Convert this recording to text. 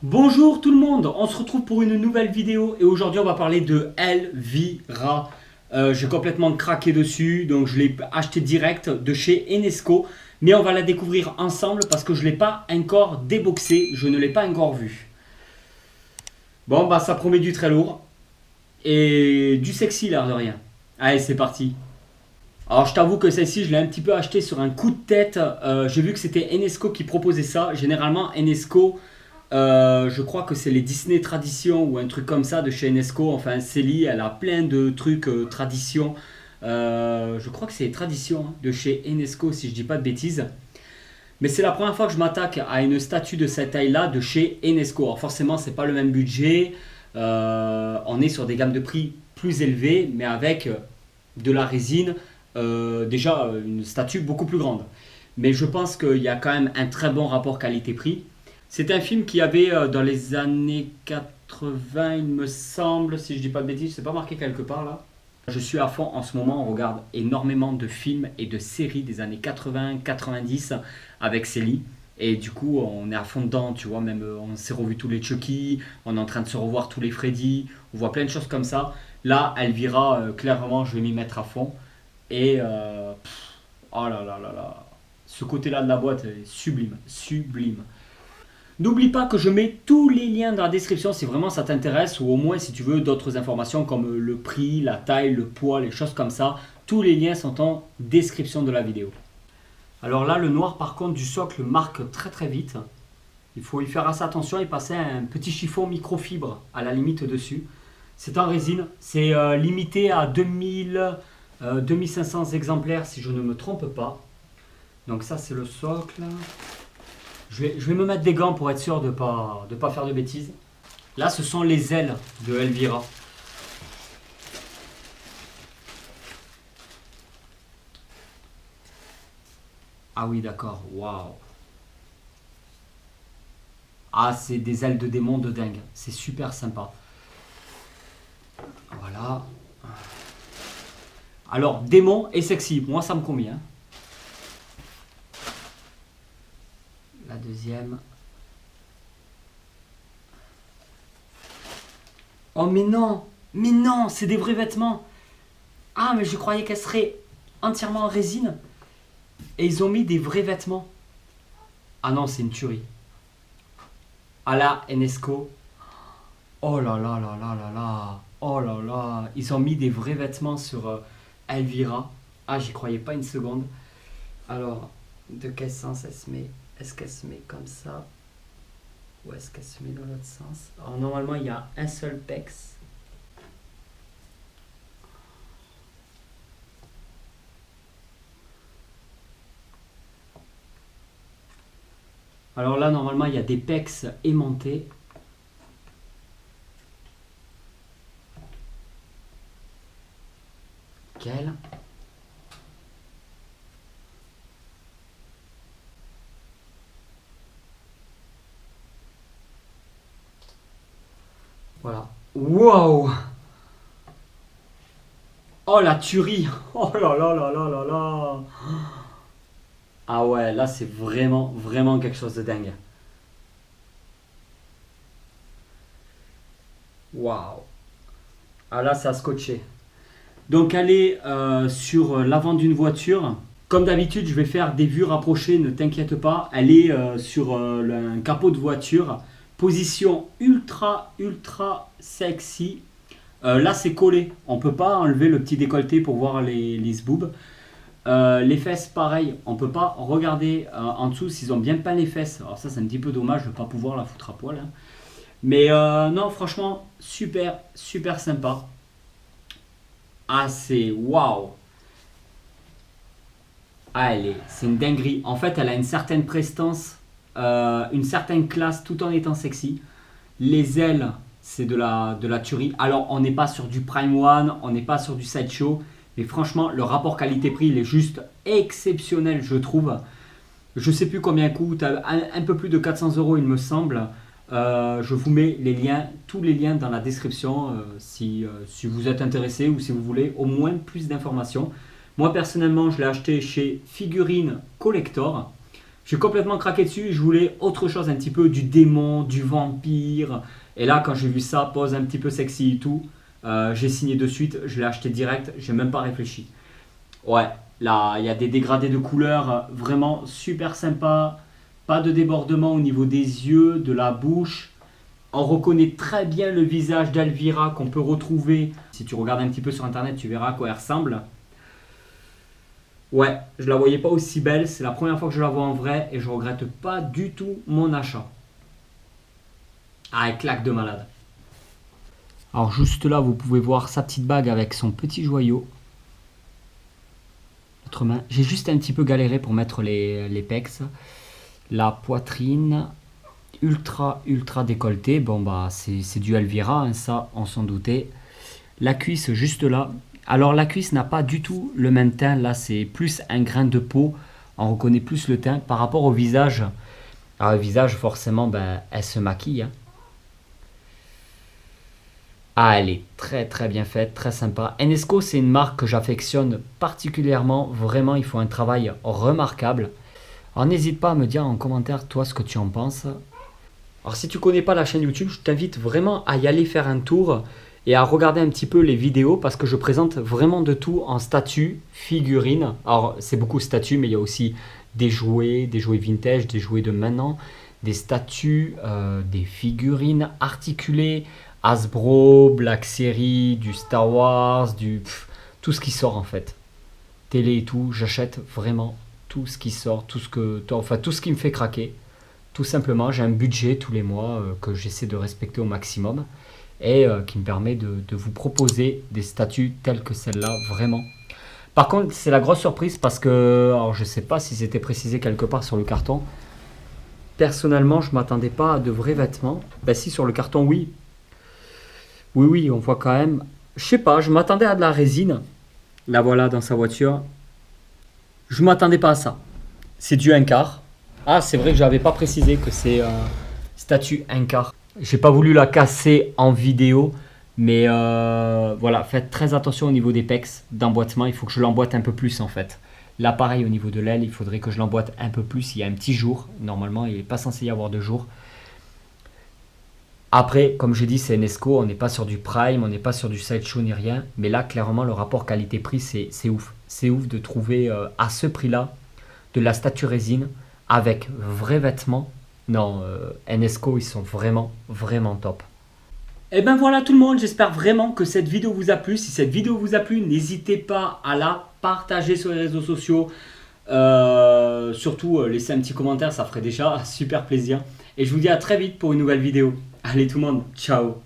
Bonjour tout le monde, on se retrouve pour une nouvelle vidéo et aujourd'hui on va parler de Elvira. J'ai complètement craqué dessus, donc je l'ai acheté direct de chez Enesco, mais on va la découvrir ensemble parce que je ne l'ai pas encore déboxé, je ne l'ai pas encore vu. Bon bah ça promet du très lourd et du sexy l'air de rien. Allez c'est parti. Alors je t'avoue que celle-ci je l'ai un petit peu acheté sur un coup de tête. J'ai vu que c'était Enesco qui proposait ça. Généralement Enesco, je crois que c'est les Disney Traditions ou un truc comme ça de chez Enesco. Enfin Célie elle a plein de trucs traditions. Je crois que c'est les traditions de chez Enesco si je dis pas de bêtises. Mais c'est la première fois que je m'attaque à une statue de cette taille-là de chez Enesco. Alors forcément c'est pas le même budget. On est sur des gammes de prix plus élevées mais avec de la résine. Déjà une statue beaucoup plus grande. Mais je pense qu'il y a quand même un très bon rapport qualité-prix. C'est un film qui avait dans les années 80, il me semble, si je dis pas de bêtises, c'est pas marqué quelque part là. Je suis à fond en ce moment, on regarde énormément de films et de séries des années 80-90 avec Célie. Et du coup, on est à fond dedans, tu vois, même on s'est revu tous les Chucky, on est en train de se revoir tous les Freddy, on voit plein de choses comme ça. Là, Elvira, clairement, je vais m'y mettre à fond. Et oh là là là là, ce côté-là de la boîte est sublime, sublime. N'oublie pas que je mets tous les liens dans la description si vraiment ça t'intéresse ou au moins si tu veux d'autres informations comme le prix, la taille, le poids, les choses comme ça. Tous les liens sont en description de la vidéo. Alors là, le noir par contre du socle marque très très vite. Il faut y faire assez attention et passer un petit chiffon microfibre à la limite dessus. C'est en résine, c'est limité à 2500 exemplaires si je ne me trompe pas. Donc ça c'est le socle. Je vais me mettre des gants pour être sûr de ne pas faire de bêtises. Là ce sont les ailes de Elvira. Ah oui d'accord, waouh. Ah c'est des ailes de démon de dingue, c'est super sympa. Voilà. Alors démon et sexy, moi ça me convient. La deuxième. Oh mais non, c'est des vrais vêtements. Ah mais je croyais qu'elles seraient entièrement en résine. Et ils ont mis des vrais vêtements. Ah non, c'est une tuerie. Ah là, Enesco. Oh là là là là là là. Oh là là. Ils ont mis des vrais vêtements sur Elvira. Ah, j'y croyais pas une seconde. Alors, de quel sens elle se met? Est-ce qu'elle se met comme ça? Ou est-ce qu'elle se met dans l'autre sens? Alors, normalement, il y a un seul pex. Alors là, normalement, il y a des pecs aimantés. Nickel. Voilà. Wow! Oh la tuerie! Oh là là là là là là! Ah ouais, là c'est vraiment, vraiment quelque chose de dingue. Waouh! Ah là, ça a scotché. Donc, elle est sur l'avant d'une voiture. Comme d'habitude, je vais faire des vues rapprochées, ne t'inquiète pas. Elle est sur un capot de voiture. Position ultra, ultra sexy. Là, c'est collé. On ne peut pas enlever le petit décolleté pour voir les sboobs. Les fesses, pareil. On ne peut pas regarder en dessous s'ils ont bien peint les fesses. Alors ça, c'est un petit peu dommage de ne pas pouvoir la foutre à poil, hein. Mais non, franchement, super, super sympa. Ah, c'est waouh! Ah, c'est une dinguerie. En fait, elle a une certaine prestance, une certaine classe tout en étant sexy. Les ailes, c'est de la tuerie. Alors, on n'est pas sur du Prime One, on n'est pas sur du Sideshow. Mais franchement, le rapport qualité-prix, il est juste exceptionnel, je trouve. Je sais plus combien coûte, un peu plus de 400 euros, il me semble. Je vous mets les liens, tous les liens dans la description si vous êtes intéressé ou si vous voulez au moins plus d'informations. Moi personnellement, je l'ai acheté chez Figurine Collector. J'ai complètement craqué dessus. Je voulais autre chose, un petit peu du démon, du vampire. Et là, quand j'ai vu ça, pose un petit peu sexy et tout, j'ai signé de suite. Je l'ai acheté direct. J'ai même pas réfléchi. Ouais, là, il y a des dégradés de couleurs vraiment super sympas. Pas de débordement au niveau des yeux, de la bouche. On reconnaît très bien le visage d'Elvira qu'on peut retrouver. Si tu regardes un petit peu sur internet, tu verras à quoi elle ressemble. Ouais, je la voyais pas aussi belle. C'est la première fois que je la vois en vrai et je regrette pas du tout mon achat. Ah, elle claque de malade. Alors juste là, vous pouvez voir sa petite bague avec son petit joyau. Notre main. J'ai juste un petit peu galéré pour mettre les pecs. La poitrine ultra décolletée. Bon bah c'est du Elvira, hein, ça on s'en doutait. La cuisse juste là. Alors la cuisse n'a pas du tout le même teint. Là c'est plus un grain de peau. On reconnaît plus le teint par rapport au visage. Alors le visage forcément ben, elle se maquille. Hein. Ah, elle est très bien faite, très sympa. Enesco, c'est une marque que j'affectionne particulièrement. Vraiment, ils font un travail remarquable. Alors, n'hésite pas à me dire en commentaire, toi, ce que tu en penses. Alors, si tu connais pas la chaîne YouTube, je t'invite vraiment à y aller faire un tour et à regarder un petit peu les vidéos parce que je présente vraiment de tout en statues, figurines. Alors, c'est beaucoup statues, mais il y a aussi des jouets vintage, des jouets de maintenant, des statues, des figurines articulées, Hasbro, Black Series, du Star Wars, tout ce qui sort en fait. Télé et tout, j'achète vraiment tout ce qui sort, tout ce qui me fait craquer. Tout simplement, j'ai un budget tous les mois que j'essaie de respecter au maximum et qui me permet de vous proposer des statues telles que celle-là, vraiment. Par contre, c'est la grosse surprise parce que, alors je sais pas si c'était précisé quelque part sur le carton. Personnellement, je m'attendais pas à de vrais vêtements. Ben si, sur le carton, oui. Oui, on voit quand même. Je sais pas, je m'attendais à de la résine. La voilà dans sa voiture. Je m'attendais pas à ça. C'est du 1/4. Ah, c'est vrai que j'avais pas précisé que c'est statue 1/4. J'ai pas voulu la casser en vidéo, mais voilà, faites très attention au niveau des pecs d'emboîtement. Il faut que je l'emboîte un peu plus en fait. Là, pareil, au niveau de l'aile, il faudrait que je l'emboîte un peu plus. Il y a un petit jour. Normalement, il n'est pas censé y avoir de jour. Après, comme je dis, c'est Enesco, on n'est pas sur du Prime, on n'est pas sur du Sideshow ni rien. Mais là, clairement, le rapport qualité-prix, c'est ouf. C'est ouf de trouver à ce prix-là de la statue résine avec vrais vêtements. Non, Enesco, ils sont vraiment top. Et ben voilà tout le monde, j'espère vraiment que cette vidéo vous a plu. Si cette vidéo vous a plu, n'hésitez pas à la partager sur les réseaux sociaux. Surtout, laissez un petit commentaire, ça ferait déjà super plaisir. Et je vous dis à très vite pour une nouvelle vidéo. Allez tout le monde, ciao!